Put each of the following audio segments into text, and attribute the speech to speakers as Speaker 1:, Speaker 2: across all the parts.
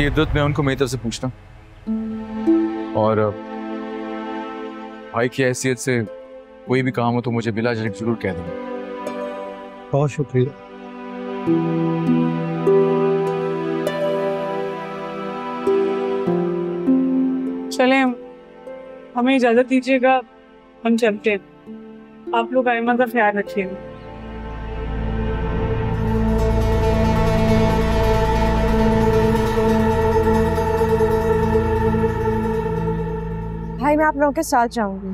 Speaker 1: आपकी इज्जत में उनको मेरी तरफ से पूछना, और भाई की हैसियत से कोई भी काम हो तो मुझे बिला झिझक जरूर कह देना।
Speaker 2: बहुत शुक्रिया।
Speaker 3: चले, हमें इजाजत दीजिएगा, हम चलते हैं। आप लोग आयमा का ख्याल रखिएगा।
Speaker 4: भाई मैं आप लोगों के साथ जाऊंगी।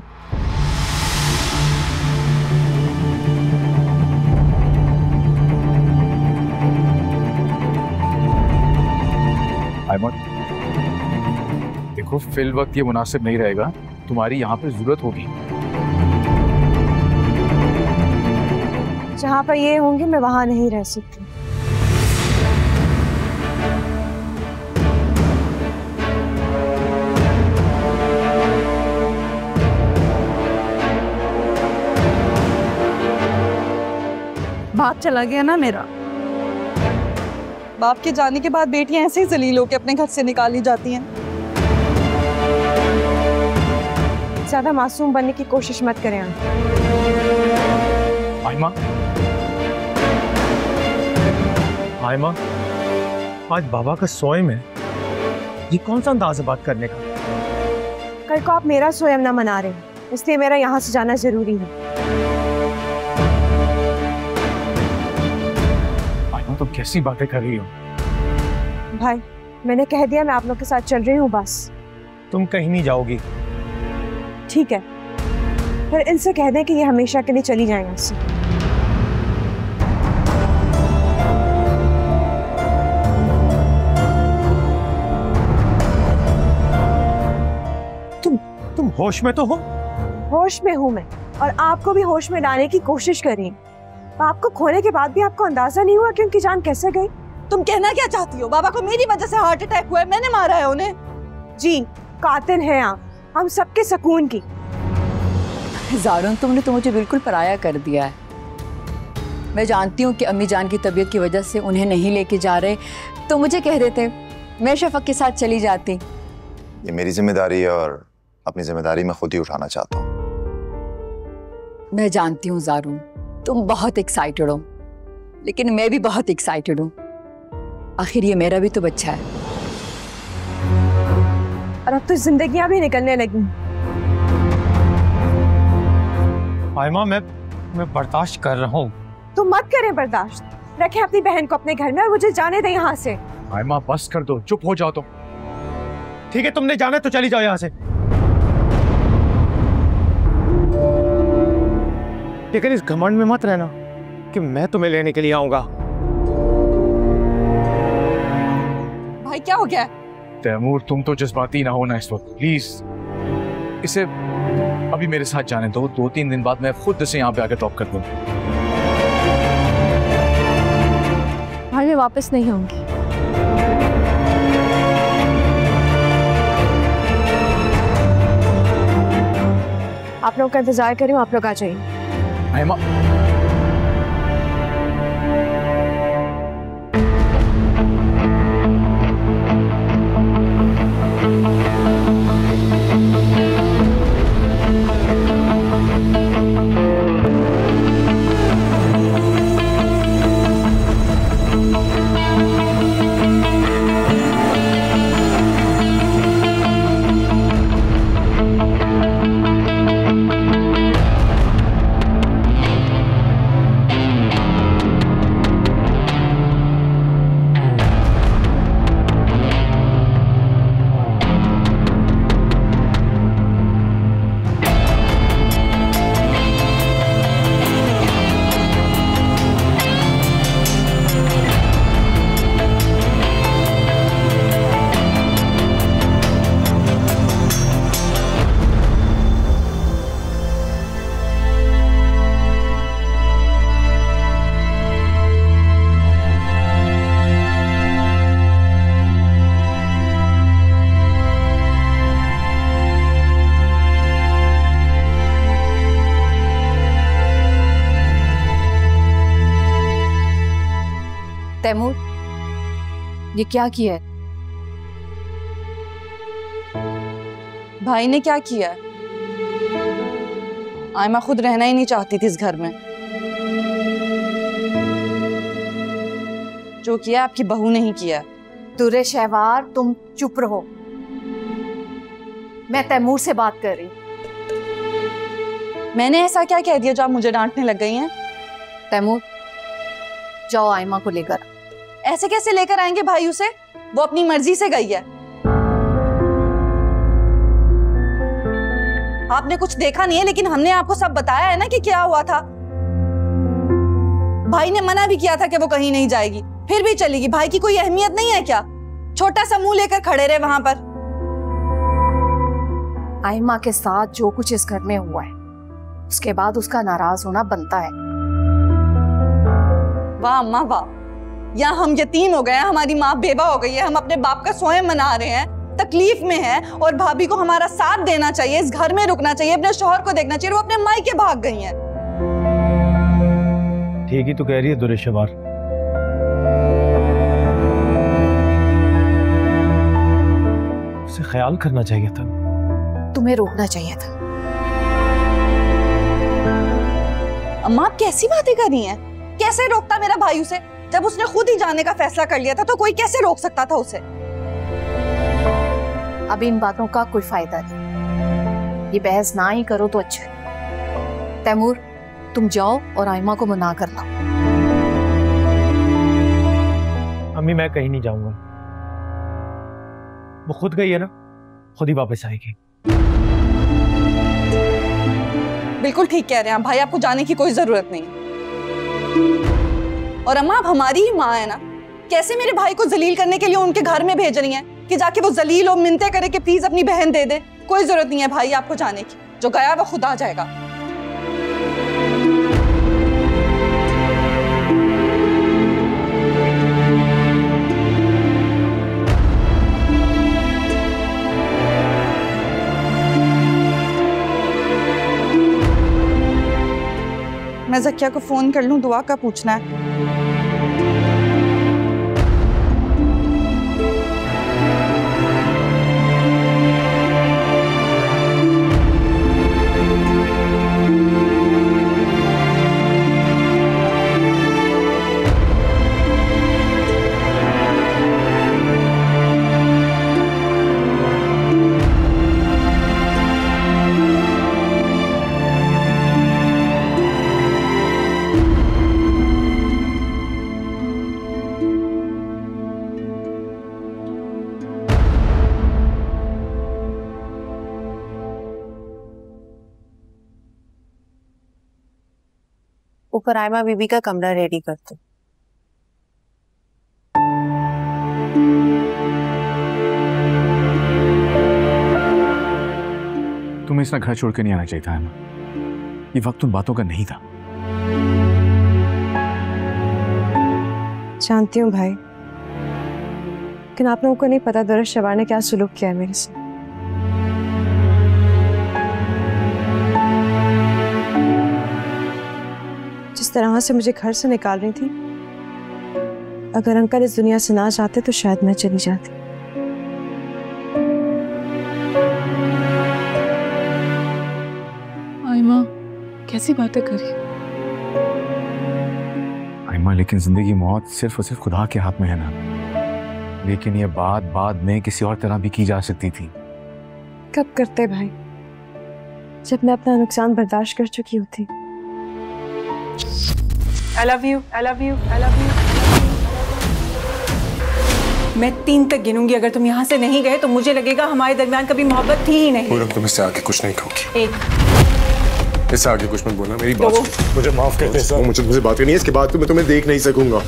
Speaker 1: आयमा, देखो फिल वक्त ये मुनासिब नहीं रहेगा, तुम्हारी यहाँ पे जरूरत होगी।
Speaker 4: जहाँ पर ये होंगे मैं वहां नहीं रह सकती।
Speaker 5: बाप चला गया ना मेरा। बाप के जाने के बाद बेटियां ऐसे ही जलील होकर अपने घर से निकाली जाती हैं।
Speaker 4: ज्यादा मासूम बनने की कोशिश मत करें आप।
Speaker 1: आयमा,
Speaker 2: आयमा, आज बाबा का सोयम है, ये कौन सा अंदाज है बात करने का?
Speaker 4: कल को आप मेरा सोयम ना मना रहे, इसलिए मेरा यहाँ से जाना जरूरी है।
Speaker 1: आयमा तुम कैसी बातें कर रही हो?
Speaker 4: भाई मैंने कह दिया मैं आप लोग के साथ चल रही हूँ बस।
Speaker 2: तुम कहीं नहीं जाओगी।
Speaker 4: ठीक है, फिर इनसे कह दें कि ये हमेशा के लिए चली जाएंगे इससे।
Speaker 2: तुम होश में तो हो?
Speaker 4: होश में हूँ मैं, और आपको भी होश में लाने की कोशिश करी। आपको खोने के बाद भी आपको अंदाजा नहीं हुआ कि उनकी जान कैसे गई?
Speaker 5: तुम कहना क्या चाहती हो? बाबा को मेरी वजह से हार्ट अटैक हुआ है, मैंने मारा है उन्हें।
Speaker 4: जी कातिल हैं आप, हम सबके सुकून की।
Speaker 6: ज़ारुन, तुमने तो मुझे बिल्कुल पराया कर दिया है। मैं जानती हूँ कि अम्मी जान की तबीयत की वजह से उन्हें नहीं लेके जा रहे, तो मुझे कह देते, मैं शफक के साथ चली जाती।
Speaker 7: ये मेरी जिम्मेदारी है और अपनी जिम्मेदारी मैं खुद ही उठाना चाहता हूँ।
Speaker 6: मैं जानती हूँ ज़ारुन, तुम बहुत एक्साइटेड हो, लेकिन मैं भी बहुत एक्साइटेड हूँ। आखिर ये मेरा भी तो बच्चा है।
Speaker 4: और अब तो जिंदगियां भी निकलने लगी।
Speaker 2: आयमा, मैं बर्दाश्त कर रहा हूँ।
Speaker 4: तो मत करें बर्दाश्त, रखें अपनी बहन को अपने घर में और मुझे जाने दें यहाँ से।
Speaker 1: आयमा बस कर दो, चुप हो जाओ तुम।
Speaker 2: ठीक है, तुमने जाना तो चली जाओ यहाँ से, लेकिन इस घमंड में मत रहना कि मैं तुम्हें लेने के लिए आऊंगा।
Speaker 5: भाई क्या हो गया है?
Speaker 1: तैमूर तुम तो जज्बाती ना होना इस वक्त, प्लीज। इसे अभी मेरे साथ जाने दो, 2-3 दिन बाद मैं खुद इसे यहाँ पे आकर ड्रॉप कर दूंगा।
Speaker 4: भाई मैं वापस नहीं आऊंगी। आप लोग का इंतजार करें, आप लोग आ जाइए।
Speaker 1: आयमा,
Speaker 6: तैमूर, ये क्या किया है?
Speaker 5: भाई ने क्या किया है? आयमा खुद रहना ही नहीं चाहती थी इस घर में। जो किया आपकी बहू ने ही किया।
Speaker 8: दुर्रे शहवार, तुम चुप रहो। मैं तैमूर से बात कर रही।
Speaker 5: मैंने ऐसा क्या कह दिया जो आप मुझे डांटने लग गई हैं?
Speaker 8: तैमूर, जाओ आयमा को लेकर।
Speaker 5: ऐसे कैसे लेकर आएंगे भाई उसे? वो अपनी मर्जी से गई है। आपने कुछ देखा नहीं है, लेकिन हमने आपको सब बताया है ना कि क्या हुआ था। भाई ने मना भी किया था कि वो कहीं नहीं जाएगी, फिर भी चलेगी। भाई की कोई अहमियत नहीं है क्या? छोटा सा मुंह लेकर खड़े रहे वहां पर।
Speaker 8: आयमा के साथ जो कुछ इस घर में हुआ है, उसके बाद उसका नाराज होना बनता है।
Speaker 5: वाह अम्मा वाह, या हम यतीम हो गए हैं, हमारी माँ बेवा हो गई है, हम अपने बाप का स्वयं मना रहे हैं, तकलीफ में है, और भाभी को हमारा साथ देना चाहिए, इस घर में रुकना चाहिए, अपने शौहर को देखना चाहिए। वो अपने मायके भाग गई हैं।
Speaker 2: ठीक ही तो कह रही है दुर्रे शहवार। उसे ख्याल करना चाहिए था।
Speaker 8: तुम्हें रोकना चाहिए था।
Speaker 5: अम्मा आप कैसी बातें कर रही हैं? कैसे रोकता मेरा भाई उसे? जब उसने खुद ही जाने का फैसला कर लिया था तो कोई कैसे रोक सकता था उसे?
Speaker 8: अब इन बातों का कोई फायदा नहीं, ये बहस ना ही करो तो अच्छा है। तैमूर, तुम जाओ और आयमा को मना कर लाओ।
Speaker 2: अम्मी मैं कहीं नहीं जाऊंगा। वो खुद गई है ना, खुद ही वापस आएगी।
Speaker 5: बिल्कुल ठीक कह रहे हैं भाई, आपको जाने की कोई जरूरत नहीं। और अम्मा आप हमारी ही माँ है ना, कैसे मेरे भाई को जलील करने के लिए उनके घर में भेज रही हैं कि जाके वो जलील और मिन्नतें करे कि प्लीज अपनी बहन दे दे? कोई जरूरत नहीं है भाई आपको जाने की, जो गया वो खुद आ जाएगा। मैं ज़किया को फोन कर लूं, दुआ का पूछना है।
Speaker 4: ऊपर आयमा बीबी का कमरा रेडी कर दो।
Speaker 1: तुम्हें इतना घर छोड़ के नहीं आना चाहिए था आयमा। ये वक्त उन बातों का नहीं था।
Speaker 4: जानती हूँ भाई, लेकिन आप लोगों को नहीं पता दुर्रे शहवार ने क्या सुलूक किया है मेरे से। जिस तरह से मुझे घर से निकाल रही थी, अगर अंकल इस दुनिया से ना जाते तो शायद मैं चली जाती।
Speaker 3: आयमा कैसी बातें करी?
Speaker 1: आयमा लेकिन जिंदगी मौत सिर्फ और सिर्फ खुदा के हाथ में है ना। लेकिन ये बात बाद में किसी और तरह भी की जा सकती थी।
Speaker 4: कब करते भाई, जब मैं अपना नुकसान बर्दाश्त कर चुकी होती।
Speaker 3: I love you, I love you, I love you. मैं 3 तक गिनूंगी, अगर तुम यहाँ से नहीं गए तो मुझे लगेगा हमारे दरमियान कभी मोहब्बत थी ही नहीं।
Speaker 9: पूरब तुम इससे आगे कुछ नहीं कहोगी।
Speaker 3: 1
Speaker 9: इससे आगे कुछ मत बोलना, मेरी बात सुनो। मुझे माफ कर दे सर, मुझे तुमसे बात करनी है, इसके बाद मैं तुम्हें देख नहीं सकूंगा।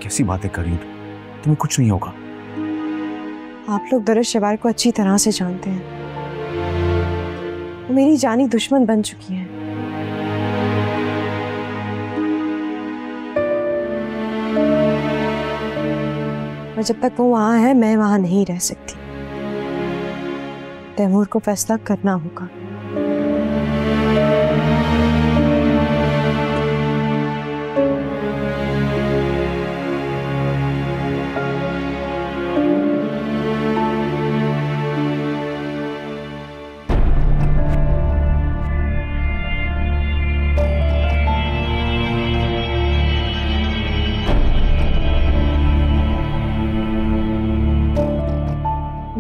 Speaker 1: कैसी बातें कर रही हो? तुम्हें कुछ नहीं होगा।
Speaker 4: आप लोग दुर्रे शहवार को अच्छी तरह से जानते हैं, वो मेरी जानी दुश्मन बन चुकी हैं। और जब तक वो वहां है, मैं वहां नहीं रह सकती। तैमूर को फैसला करना होगा।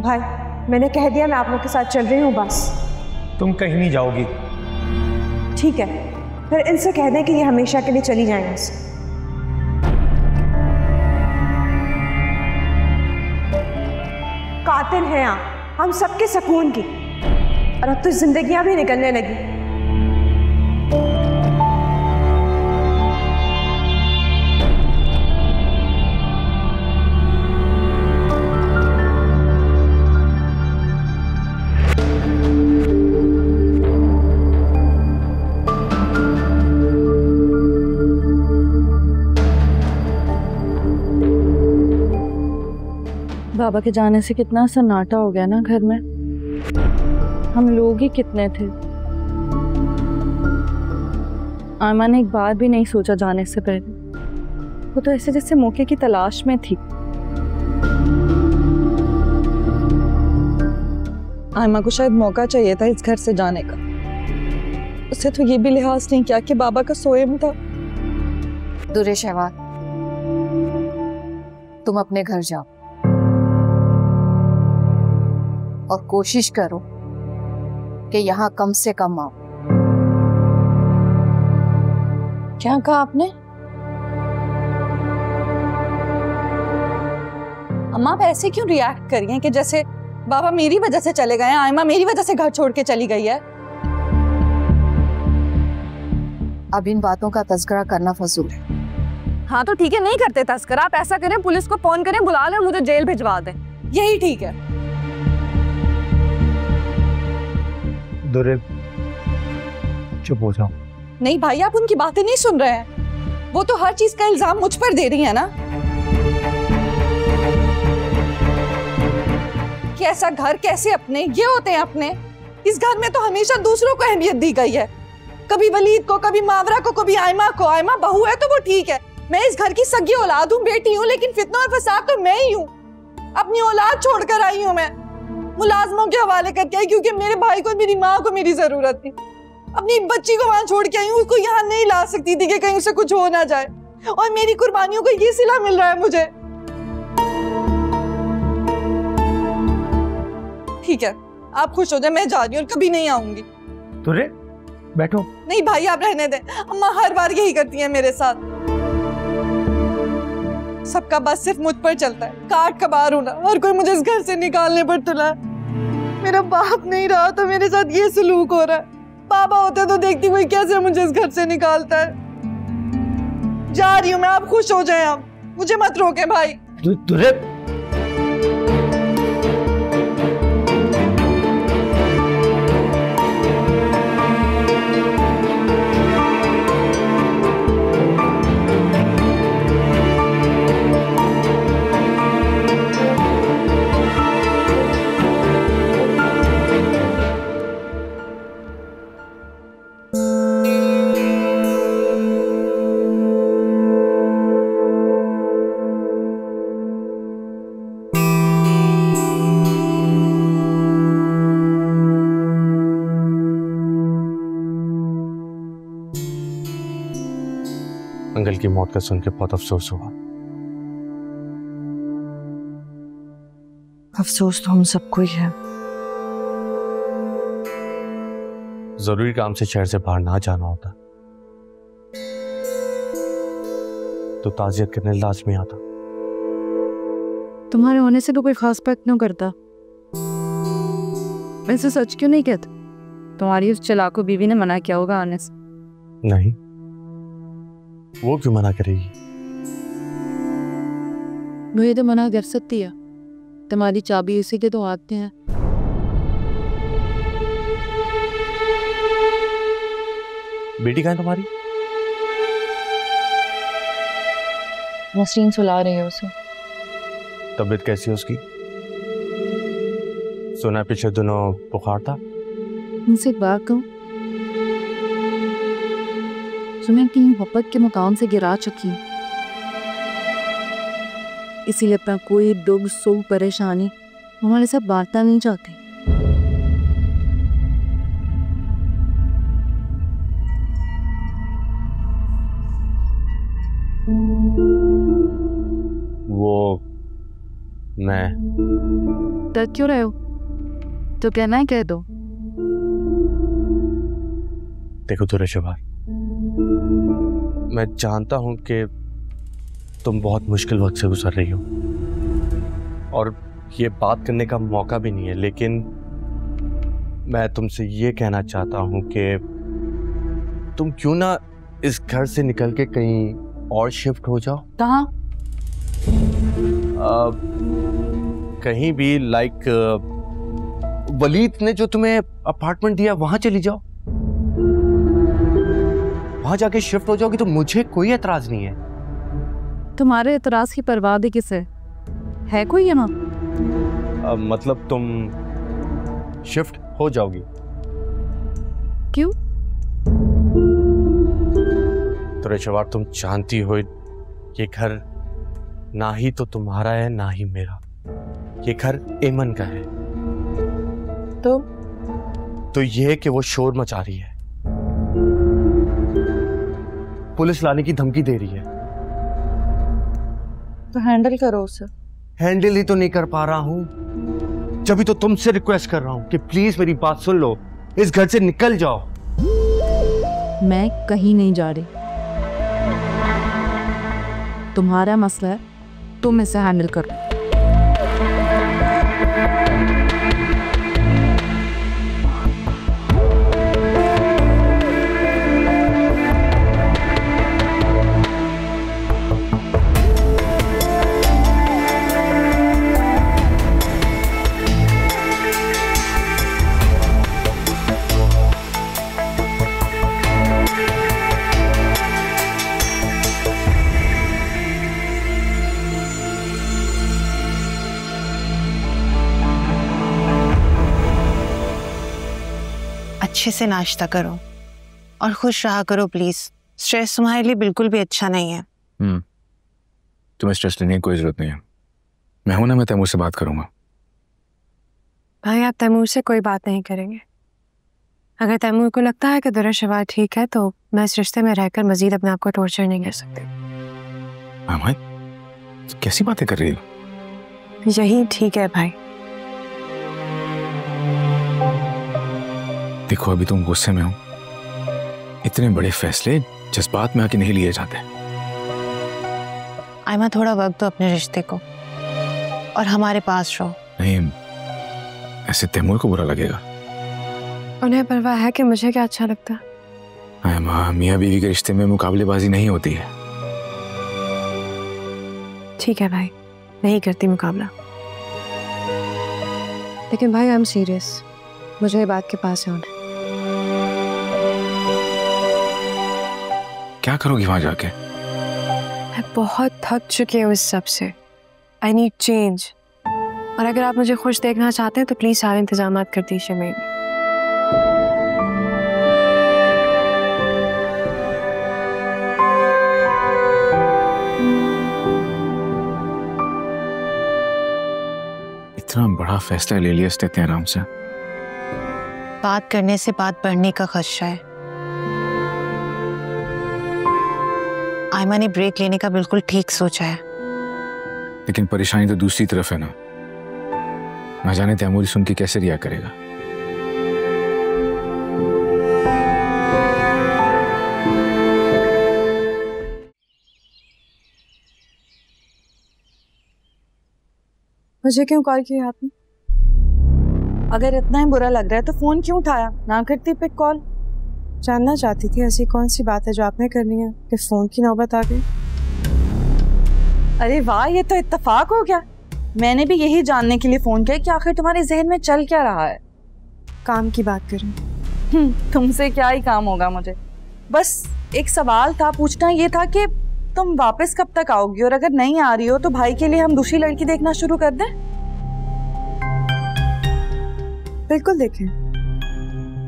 Speaker 4: भाई मैंने कह दिया मैं आप लोग के साथ चल रही हूँ बस।
Speaker 2: तुम कहीं नहीं जाओगी।
Speaker 4: ठीक है, फिर इनसे कह दें कि ये हमेशा के लिए चली जाएं इससे। कातिल हैं आप हम सबके सुकून की, और अब तो जिंदगियां भी निकलने लगी।
Speaker 10: बाबा के जाने से कितना सन्नाटा हो गया ना घर में। हम लोग ही कितने थे। आयमा ने एक बार भी नहीं सोचा जाने से पहले। वो तो ऐसे जैसे मौके की तलाश में थी।
Speaker 5: आयमा को शायद मौका चाहिए था इस घर से जाने का। उसे तो ये भी लिहाज नहीं किया कि बाबा का सोएम था।
Speaker 8: दुरे शहवार, तुम अपने घर जाओ और कोशिश करो कि यहाँ कम से कम आओ।
Speaker 5: क्या कहा आपने? अम्मा आप ऐसे क्यों रिएक्ट कर रही हैं कि जैसे बाबा मेरी वजह से चले गए हैं, आयमा मेरी वजह से घर छोड़ के चली गई है?
Speaker 8: अब इन बातों का तज़किरा करना फजूल है।
Speaker 5: हाँ तो ठीक है, नहीं करते तस्करा। आप ऐसा करें, पुलिस को फोन करें, बुला लें, मुझे जेल भिजवा दें, यही ठीक है।
Speaker 2: दुरे चुप हो जाओ।
Speaker 5: नहीं भाई, आप उनकी बातें नहीं सुन रहे हैं। वो तो हर चीज का इल्जाम मुझ पर दे रही है ना कि ऐसा घर कैसे अपने, ये होते हैं अपने। इस घर में तो हमेशा दूसरों को अहमियत दी गई है, कभी वलीद को, कभी मावरा को, कभी आयमा को। आयमा बहू है तो वो ठीक है, मैं इस घर की सगी औलाद हूँ, बेटी हूँ, लेकिन फितना और फसाद तो मैं ही हूँ। अपनी औलाद छोड़कर आई हूँ मैं, मुलाजमों के हवाले करके आई, क्योंकि मेरे भाई को, मेरी माँ को मेरी जरूरत थी। अपनी बच्ची को वहां छोड़ के आई हूँ, उसको यहाँ नहीं ला सकती थी कि कहीं उसे कुछ हो ना जाए, और मेरी कुर्बानियों को ये सिला मिल रहा है मुझे। ठीक है, आप खुश हो जाए, मैं जा रही हूँ, कभी नहीं आऊंगी।
Speaker 2: दुरे बैठो।
Speaker 5: नहीं भाई, आप रहने दें। अम्मा हर बार यही करती है मेरे साथ। सबका बस सिर्फ मुझ पर चलता है, काट कबार हूं ना, हर कोई मुझे इस घर से निकालने पर तुला है। मेरा बाप नहीं रहा तो मेरे साथ ये सलूक हो रहा है। बाबा होते तो देखती कोई कैसे मुझे इस घर से निकालता है। जा रही हूँ मैं, आप खुश हो जाएं, आप मुझे मत रोके भाई।
Speaker 2: दुरे
Speaker 11: अंकल की मौत का सुन के बहुत अफसोस हुआ।
Speaker 10: अफसोस तो हम सबको ही है।
Speaker 11: जरूरी काम से शहर से बाहर ना जाना होता तो ताजियत करने लाजमी आता।
Speaker 10: तुम्हारे होने से तो कोई खास फर्क क्यों करता? वैसे सच क्यों नहीं कहते? तुम्हारी उस चलाको बीवी ने मना किया होगा आने से।
Speaker 11: नहीं, वो क्यों मना करेगी?
Speaker 10: वो ये तो मना कर सकती है, तुम्हारी चाबी इसी के तो आते हैं।
Speaker 11: बेटी कहाँ है तुम्हारी?
Speaker 10: नसरीन सुला रही है उसे।
Speaker 11: तबीयत कैसी है उसकी? सुना पिछले दिनों बुखार था।
Speaker 10: उनसे एक बात कहूं, तुम्हें अपनी मोहब्बत के मुकाम से गिरा चुकी है, इसीलिए अपना कोई दुख सुख परेशानी हमारे साथ बांटना नहीं चाहती।
Speaker 11: मैं
Speaker 10: डर क्यों रहे हो? तो कहना है कह दो।
Speaker 11: देखो तुरेशवार, मैं जानता हूं कि तुम बहुत मुश्किल वक्त से गुजर रही हो और ये बात करने का मौका भी नहीं है, लेकिन मैं तुमसे ये कहना चाहता हूं कि तुम क्यों ना इस घर से निकल के कहीं और शिफ्ट हो जाओ।
Speaker 6: कहाँ?
Speaker 11: कहीं भी, लाइक वलीद ने जो तुम्हें अपार्टमेंट दिया वहां चली जाओ, वहां जाके शिफ्ट हो जाओगी तो मुझे कोई एतराज नहीं है।
Speaker 10: तुम्हारे एतराज की परवाह भी किसे है कोई यहाँ?
Speaker 11: मतलब तुम शिफ्ट हो जाओगी?
Speaker 10: क्यों?
Speaker 11: तुरेशवार, तुम जानती हो ये घर ना ही तो तुम्हारा है ना ही मेरा, ये घर एमन का है। तो ये कि वो शोर मचा रही है, पुलिस लाने की धमकी दे रही है।
Speaker 10: तो हैंडल करो उसे।
Speaker 11: हैंडल ही तो नहीं कर पा रहा हूं, जब तो तुमसे रिक्वेस्ट कर रहा हूं कि प्लीज मेरी बात सुन लो, इस घर से निकल जाओ।
Speaker 10: मैं कहीं नहीं जा रही, तुम्हारा मसला है, तुम इसे हैंडल करो।
Speaker 12: अच्छे से नाश्ता करो और खुश रहा करो प्लीज। स्ट्रेस तुम्हारे लिए बिल्कुल भी अच्छा नहीं है।
Speaker 1: तुम्हें स्ट्रेस लेने की कोई जरूरत नहीं है, मैं हूं ना, मैं तैमूर से बात करूंगा।
Speaker 4: भाई आप तैमूर से कोई बात नहीं करेंगे। अगर तैमूर को लगता है कि तुरेशवार ठीक है तो मैं इस रिश्ते में रहकर मजीद अपने आप को टॉर्चर नहीं कर सकती।
Speaker 1: भाई कैसी बातें कर रही हो?
Speaker 4: यही ठीक है भाई।
Speaker 1: देखो अभी तुम गुस्से में हो, इतने बड़े फैसले जज्बात में आके नहीं लिए जाते।
Speaker 12: आयमा थोड़ा वक्त दो अपने रिश्ते को और हमारे पास रहो।
Speaker 1: नहीं, ऐसे तैमूर को बुरा लगेगा।
Speaker 4: उन्हें परवाह है कि मुझे क्या अच्छा लगता है।
Speaker 1: आयमा, मियाँ बीवी के रिश्ते में मुकाबलेबाजी नहीं होती है।
Speaker 4: ठीक है भाई, नहीं करती मुकाबला, लेकिन भाई आई एम सीरियस, मुझे ये बात के पास होना।
Speaker 1: क्या करोगी वहां जाके?
Speaker 4: मैं बहुत थक चुकी हूँ इस सब से। I need change. और अगर आप मुझे खुश देखना चाहते हैं तो प्लीज सारे इंतजाम कर दीजिए मेरे।
Speaker 1: इतना बड़ा फैसला ले लिया इतने आराम से।
Speaker 12: बात करने से बात बढ़ने का खदशा है। आयमा ने ब्रेक लेने का बिल्कुल ठीक सोचा है,
Speaker 1: लेकिन परेशानी तो दूसरी तरफ है ना। ना जाने तैमूर सुन के कैसे रिया करेगा।
Speaker 4: मुझे क्यों कॉल किया आपने?
Speaker 5: अगर इतना ही बुरा लग रहा है तो फोन क्यों उठाया? ना करती पिक कॉल।
Speaker 4: जानना चाहती थी ऐसी कौन सी बात है जो आपने करनी है कि फोन की नौबत आ गई।
Speaker 5: अरे वाह, ये तो इत्तेफाक हो गया। मैंने भी यही जानने के लिए फोन किया कि आखिर तुम्हारे जहन में चल क्या रहा है।
Speaker 4: काम की बात करें।
Speaker 5: तुमसे क्या ही काम होगा मुझे। बस एक सवाल था, पूछना ये था कि तुम वापस कब तक आओगी, और अगर नहीं आ रही हो तो भाई के लिए हम दूसरी लड़की देखना शुरू कर दें।
Speaker 4: बिल्कुल देखें,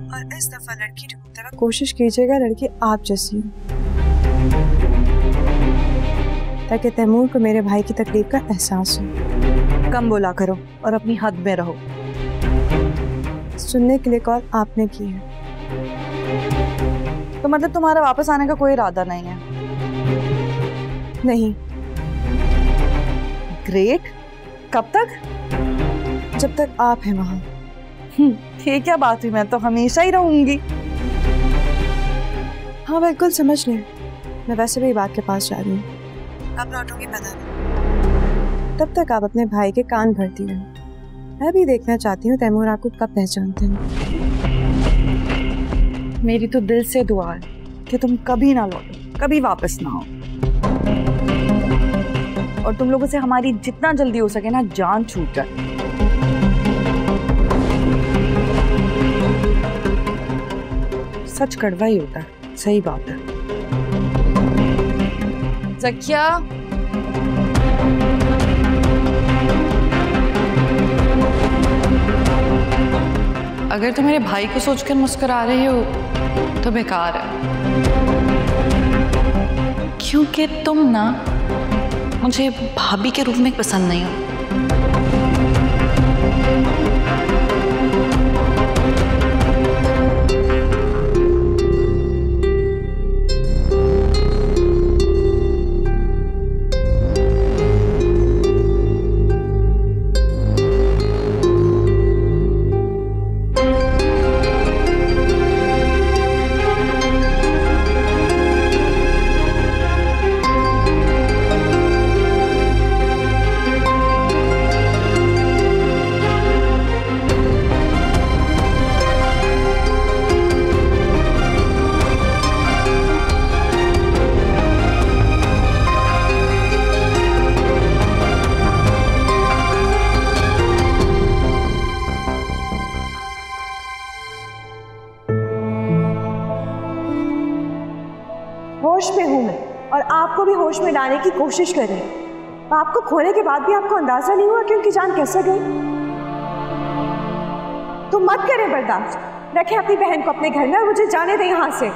Speaker 4: और इस दफा लड़की ढूंढते वक्त कोशिश कीजिएगा लड़की आप जैसी हो, ताकि तैमूर को मेरे भाई की तकलीफ का एहसास हो।
Speaker 5: कम बोला करो और अपनी हद में रहो।
Speaker 4: सुनने के लिए कॉल आपने की है।
Speaker 5: तो मतलब तुम्हारा वापस आने का कोई इरादा नहीं है?
Speaker 4: नहीं।
Speaker 5: ग्रेट, कब तक?
Speaker 4: जब तक आप हैं वहाँ।
Speaker 5: ये क्या बात हुई, मैं तो हमेशा ही रहूंगी।
Speaker 4: हाँ बिल्कुल समझ लें, मैं वैसे भी बात के पास जा रही हूँ। कब लौटूंगी पता नहीं, तब तक आप अपने भाई के कान भरती रहें। मैं भी देखना चाहती हूँ तैमूर आपको कब पहचानते हैं।
Speaker 5: मेरी तो दिल से दुआ है कि तुम कभी ना लौटो, कभी वापस ना आओ, और तुम लोगों से हमारी जितना जल्दी हो सके ना जान छूट जाए। सच कड़वा ही होता है, सही बात है।
Speaker 8: ज़किया, अगर तुम मेरे भाई को सोचकर मुस्कुरा रहे हो तो बेकार है, क्योंकि तुम ना मुझे भाभी के रूप में पसंद नहीं हो।
Speaker 4: होश में हूं मैं, और आपको भी होश में लाने की कोशिश कर रही हूं। आपको खोने के बाद भी आपको अंदाजा नहीं हुआ कि उनकी जान कैसे गई? तो मत करें बर्दाश्त, रखें अपनी बहन को अपने घर में और मुझे जाने दें यहां से।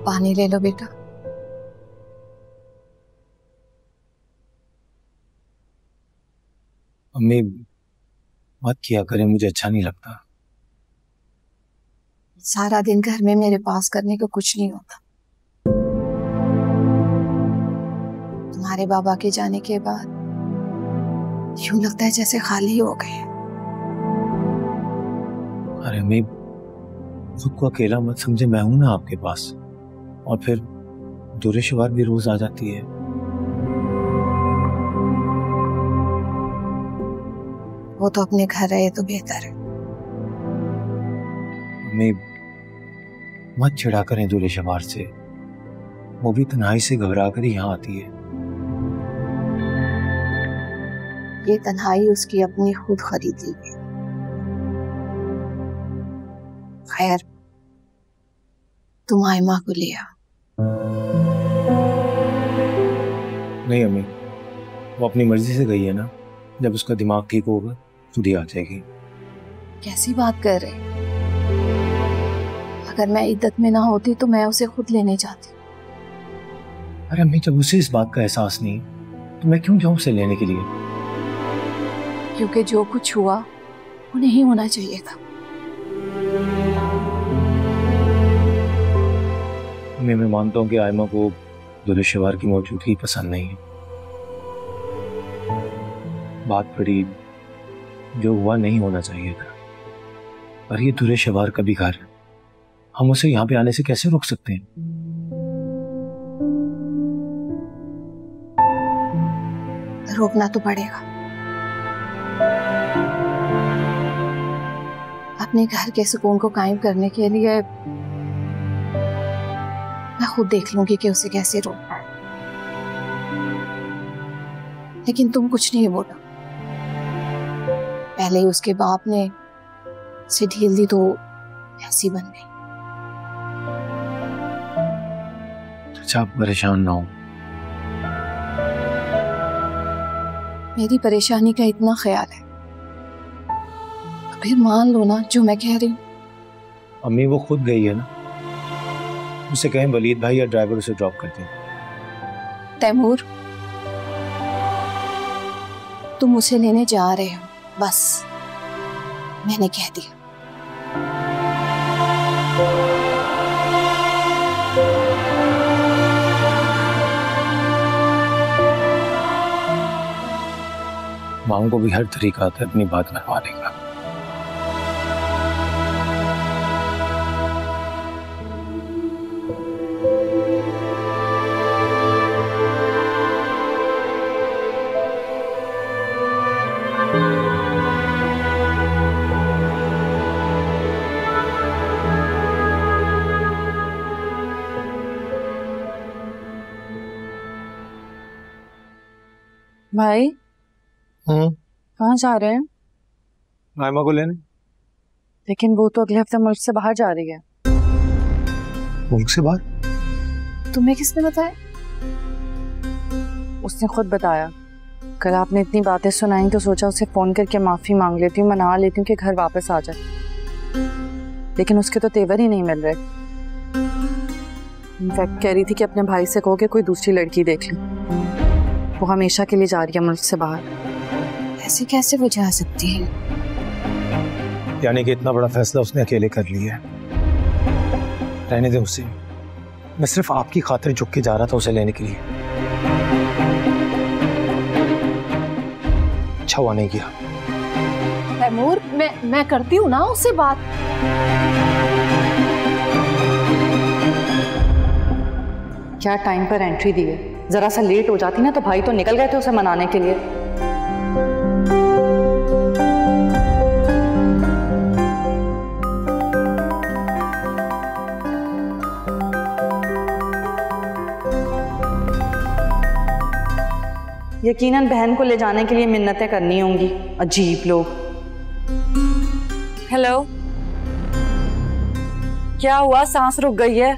Speaker 8: पानी ले लो बेटा।
Speaker 2: अम्मी मत किया करें, मुझे अच्छा नहीं लगता।
Speaker 8: सारा दिन घर में मेरे पास करने को कुछ नहीं होता। तुम्हारे बाबा के जाने के बाद यूं लगता है जैसे खाली हो गए।
Speaker 2: अरे अम्मी खुद को अकेला मत समझे, मैं हूं ना आपके पास। और फिर दुरेशवार भी रोज आ जाती है।
Speaker 8: वो तो अपने घर रहे तो बेहतर है।
Speaker 2: मैं मत चिढ़ा करें दुरेशवार से, वो भी तन्हाई से घबरा कर यहाँ आती है।
Speaker 8: ये तन्हाई उसकी अपनी खुद खरीदी हुई। खैर तुम आयमा को ले आओ।
Speaker 2: नहीं अम्मी, वो अपनी मर्जी से गई है ना, जब उसका दिमाग ठीक होगा खुद ही आ जाएगी।
Speaker 8: कैसी बात कर रहे? अगर मैं इद्दत में ना होती तो मैं उसे खुद लेने जाती।
Speaker 2: अरे अम्मी, जब उसे इस बात का एहसास नहीं तो मैं क्यों जाऊं उसे लेने के लिए?
Speaker 8: क्योंकि जो कुछ हुआ वो नहीं होना चाहिए था।
Speaker 2: मैं मानता हूँ कि आयमा को दुरेशवार की मौजूदगी पसंद नहीं है। बात बड़ी, जो हुआ नहीं होना चाहिए था। पर ये दुरेशवार का भी घर है, हम उसे यहाँ पे आने से कैसे रोक सकते हैं?
Speaker 8: रोकना तो पड़ेगा। अपने घर के सुकून को कायम करने के लिए मैं खुद देख लूंगी कि उसे कैसे रोकना है। लेकिन तुम कुछ नहीं बोला। पहले ही उसके बाप ने उसे ढील दी तो ऐसी बन गई।
Speaker 2: अच्छा आप परेशान ना हो।
Speaker 8: मेरी परेशानी का इतना ख्याल है तो फिर मान लो ना जो मैं कह रही हूँ।
Speaker 2: अम्मी वो खुद गई है ना, उसे कहें वलीद भाई या ड्राइवर उसे ड्रॉप कर दें।
Speaker 8: तैमूर, तुम उसे लेने जा रहे हो, बस मैंने कह दिया।
Speaker 2: माँ को भी हर तरीका आता है अपनी बात मनवाने का।
Speaker 10: भाई कहाँ जा रहे हैं?
Speaker 2: आयमा को लेने।
Speaker 10: लेकिन वो तो अगले हफ्ते मुल्क से बाहर जा रही है।
Speaker 2: मुल्क से बाहर?
Speaker 8: तुम्हें किसने बताया?
Speaker 10: उसने खुद बताया। कल आपने इतनी बातें सुनाई तो सोचा उसे फोन करके माफी मांग लेती हूँ, मना लेती हूँ कि घर वापस आ जाए, लेकिन उसके तो तेवर ही नहीं मिल रहे। इनफैक्ट कह रही थी कि अपने भाई से कहो कि कोई दूसरी लड़की देख ले, वो हमेशा के लिए जा रही है मुल्क से बाहर।
Speaker 8: ऐसे कैसे वो जा सकती है?
Speaker 2: यानी कि इतना बड़ा फैसला उसने अकेले कर लिया है। रहने दे उसे, मैं सिर्फ आपकी खातिर झुक के जा रहा था उसे लेने के लिए। अच्छा हुआ नहीं किया।
Speaker 8: तैमूर, मैं करती हूँ ना उससे बात।
Speaker 10: क्या टाइम पर एंट्री दी है, जरा सा लेट हो जाती ना तो भाई तो निकल गए थे उसे मनाने के लिए। यकीनन बहन को ले जाने के लिए मिन्नतें करनी होंगी, अजीब लोग। हेलो, क्या हुआ? सांस रुक गई है?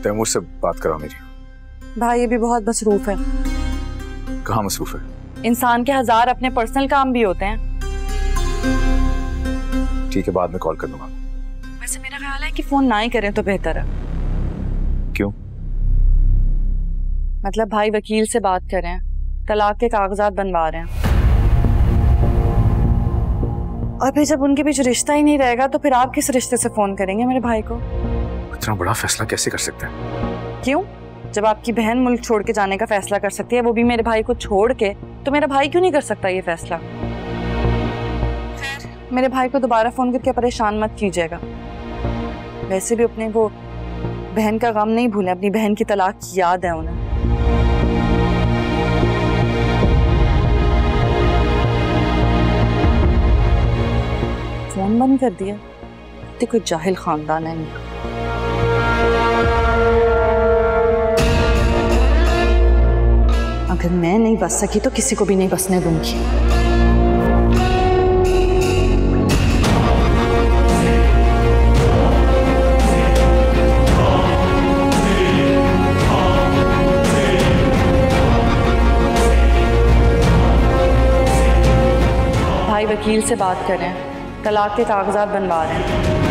Speaker 1: तैमूर से बात कराओ मेरी।
Speaker 10: भाई ये भी बहुत मसरूफ है।
Speaker 1: कहाँ मसरूफ है?
Speaker 10: इंसान के 1000 अपने पर्सनल काम भी होते हैं।
Speaker 1: ठीक है, बाद में कॉल कर दूंगा।
Speaker 10: वैसे मेरा ख्याल है कि फोन ना ही करें तो बेहतर है।
Speaker 1: क्यों?
Speaker 10: मतलब भाई वकील से बात करें, तलाक के कागजात बनवा रहे हैं, और फिर जब उनके बीच रिश्ता ही नहीं रहेगा तो फिर आप किस रिश्ते से फोन करेंगे मेरे भाई को?
Speaker 1: इतना बड़ा फैसला कैसे कर सकते हैं?
Speaker 10: क्यों? जब आपकी बहन मुल्क छोड़ के जाने का फैसला कर सकती है, वो भी मेरे भाई को छोड़ के, तो मेरा भाई क्यों नहीं कर सकता ये फैसला? मेरे भाई को दोबारा फोन करके परेशान मत कीजिएगा। वैसे भी अपने वो बहन का गम नहीं भूले, अपनी बहन की तलाक की याद है उन्हें। फोन बंद कर दिया, तो कोई जाहिल खानदान है इनका। अगर मैं नहीं बच सकी तो किसी को भी नहीं बसने दूंगी। भाई वकील से बात कर रहे हैं, तलाक के कागजात बनवा रहे हैं।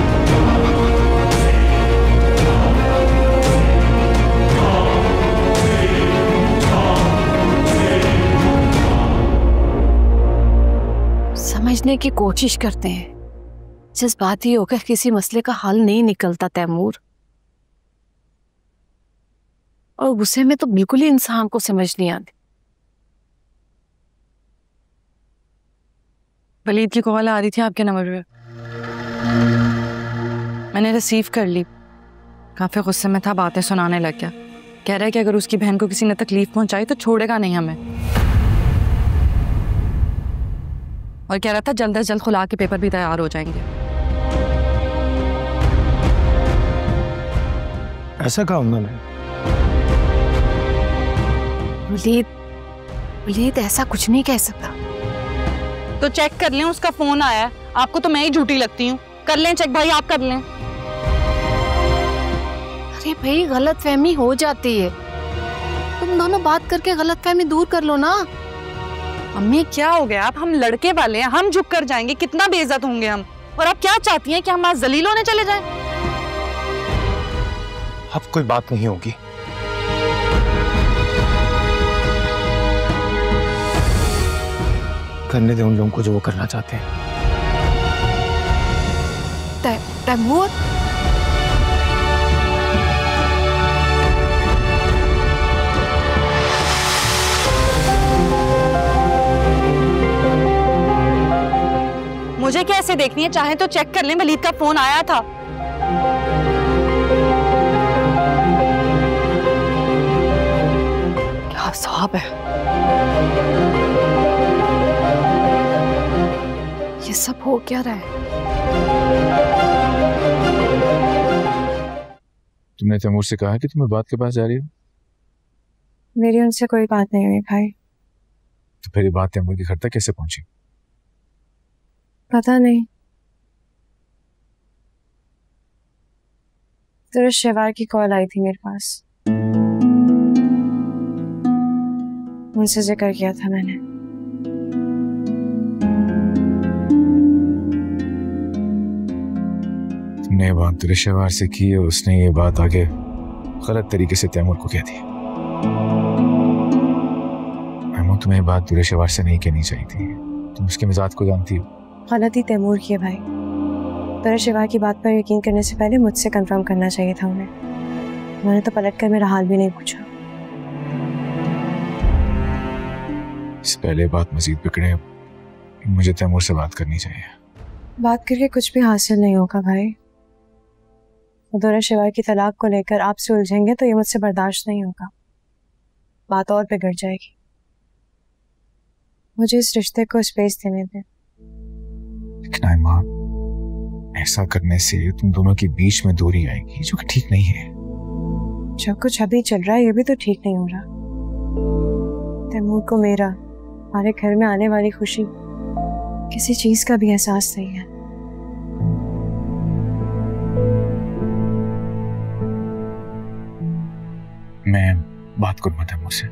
Speaker 8: समझने की कोशिश करते हैं, जज्बाती होकर किसी मसले का हल नहीं निकलता तैमूर। और गुस्से में तो बिल्कुल ही इंसान को समझ नहीं आती।
Speaker 10: वलीद की कॉल आ रही थी आपके नंबर पे, मैंने रिसीव कर ली। काफी गुस्से में था, बातें सुनाने लग गया। कह रहा है कि अगर उसकी बहन को किसी ने तकलीफ पहुंचाई तो छोड़ेगा नहीं हमें, और कह रहा था जल्द से जल्द खुला के पेपर भी तैयार हो जाएंगे।
Speaker 2: ऐसा कहा उन्होंने?
Speaker 8: वलीद ऐसा कुछ नहीं कह सकता।
Speaker 10: तो चेक कर लें, उसका फोन आया। आपको तो मैं ही झूठी लगती हूँ। कर लें चेक भाई, आप कर लें।
Speaker 8: अरे भाई, गलतफहमी हो जाती है, तुम दोनों बात करके गलतफहमी दूर कर लो ना।
Speaker 10: अम्मी क्या हो गया? आप हम लड़के वाले हैं, हम झुक कर जाएंगे, कितना बेइज्जत होंगे हम। और आप क्या चाहती हैं कि हम आज जलील होने चले जाएं?
Speaker 2: अब कोई बात नहीं होगी। करने दे उन लोगों को जो वो करना चाहते हैं।
Speaker 10: तैमूर,
Speaker 8: मुझे क्या ऐसे देखनी है? चाहे तो चेक कर लें, वलीद का फोन आया था।
Speaker 10: क्या साहब है ये सब? हो क्या रहा है?
Speaker 1: तुमने तैमूर से कहा कि तुम्हें बात के पास जा रही हो?
Speaker 4: मेरी उनसे कोई बात नहीं हुई भाई।
Speaker 1: तो फिर ये बात तैमूर के घर तक कैसे पहुंची?
Speaker 4: पता नहीं, तेरे शेवार की कॉल आई थी मेरे पास, उनसे जिक्र किया था मैंने।
Speaker 1: तुमने ये बात तेरे शेवार से की है, उसने ये बात आगे गलत तरीके से तैमूर को कह दी। तैमूर, तुम्हें ये बात तेरे शेवार से नहीं कहनी चाहिए थी। तुम उसके मिजाज को जानती हो।
Speaker 4: गलती तैमूर की है भाई। तेरे शेवार की बात पर यकीन करने से पहले मुझसे कंफर्म करना चाहिए था उन्हें। उन्होंने तो पलट कर मेरा हाल भी नहीं पूछा।
Speaker 1: इस पहले बात मजीद बिगड़े, मुझे तैमूर से बात करनी चाहिए।
Speaker 4: बात करके कुछ भी हासिल नहीं होगा भाई। उधर शेवार की तलाक को लेकर आपसे उलझेंगे तो ये मुझसे बर्दाश्त नहीं होगा, बात और बिगड़ जाएगी। मुझे इस रिश्ते को स्पेस देने दे।
Speaker 1: लेकिन आयमा, ऐसा करने से तुम दोनों के बीच में दूरी आएगी, जो कि ठीक नहीं है।
Speaker 4: जो कुछ अभी चल रहा है ये भी तो ठीक नहीं हो रहा। तैमूर को मेरा, हमारे घर में आने वाली खुशी, किसी चीज का भी एहसास नहीं है।
Speaker 1: मैं बात करूंगा तैमूर से,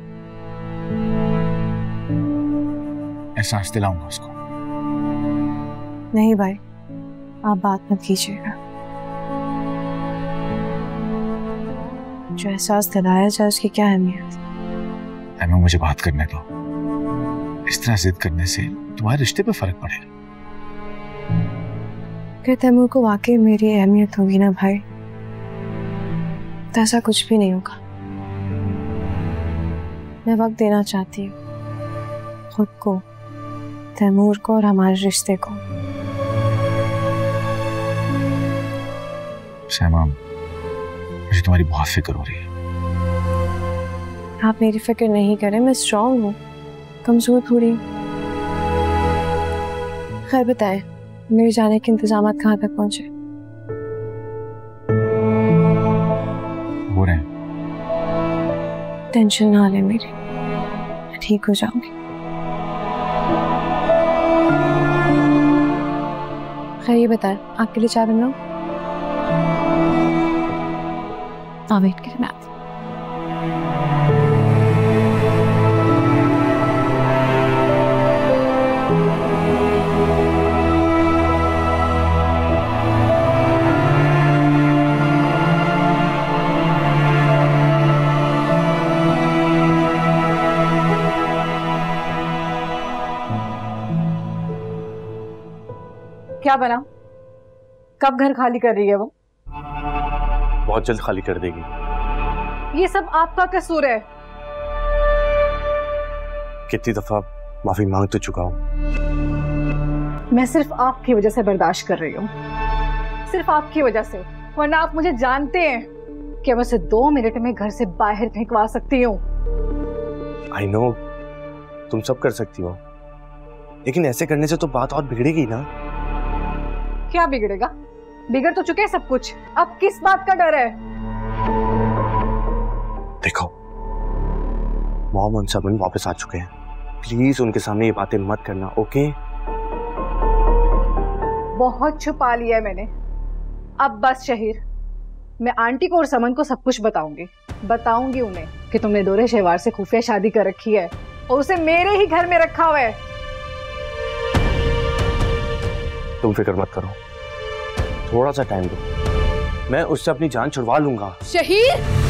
Speaker 1: एहसास दिलाऊंगा उसको।
Speaker 4: नहीं भाई, आप बात मत कीजिएगा। जो एहसास दिलाया जाए उसकी क्या अहमियत?
Speaker 1: तैमूर, मुझे बात करने दो। इस तरह जिद करने से तुम्हारे रिश्ते पे फर्क पड़ेगा।
Speaker 4: अगर तैमूर को वाकई मेरी अहमियत होगी ना भाई, तो ऐसा कुछ भी नहीं होगा। मैं वक्त देना चाहती हूँ खुद को, तैमूर को और हमारे रिश्ते को।
Speaker 1: शैमा, मुझे तुम्हारी बहुत फिक्र हो रही है।
Speaker 4: आप मेरी फिक्र नहीं करें, मैं स्ट्रांग हूँ, कमजोर थोड़ी। खैर बताएं, मेरे जाने के इंतजाम कहाँ तक पहुंचे?
Speaker 1: हो रहे हैं।
Speaker 4: टेंशन ना ले मेरी, मैं ठीक हो जाऊंगी। खैर ये बताएं, आपके लिए चाय बनाऊं? हाँ, वेट करें, मैं आती हूँ।
Speaker 10: क्या बना? कब घर खाली कर रही है वो?
Speaker 11: बहुत जल्द खाली कर देगी।
Speaker 10: ये सब आपका कसूर है।
Speaker 11: कितनी दफा माफी मांग तो चुका हूँ।
Speaker 10: मैं सिर्फ आपकी वजह से बर्दाश्त कर रही हूँ, सिर्फ आपकी वजह से। वरना आप मुझे जानते हैं कि मैं उसे 2 मिनट में घर से बाहर फेंकवा सकती हूँ।
Speaker 11: आई नो, तुम सब कर सकती हो, लेकिन ऐसे करने से तो बात और बिगड़ेगी ना।
Speaker 10: क्या बिगड़ेगा? बिगड़ तो चुके सब कुछ, अब किस बात का डर है?
Speaker 11: देखो, मॉम और सबन वापस आ चुके हैं, प्लीज उनके सामने ये बातें मत करना, ओके?
Speaker 10: बहुत छुपा लिया है मैंने, अब बस शहीर। मैं आंटी को और समन को सब कुछ बताऊंगी उन्हें कि तुमने दोरे शेवार से खुफिया शादी कर रखी है और उसे मेरे ही घर में रखा हुआ है।
Speaker 11: तुम फिक्र मत करो, थोड़ा सा टाइम दो, मैं उससे अपनी जान छुड़वा लूंगा।
Speaker 5: शहीर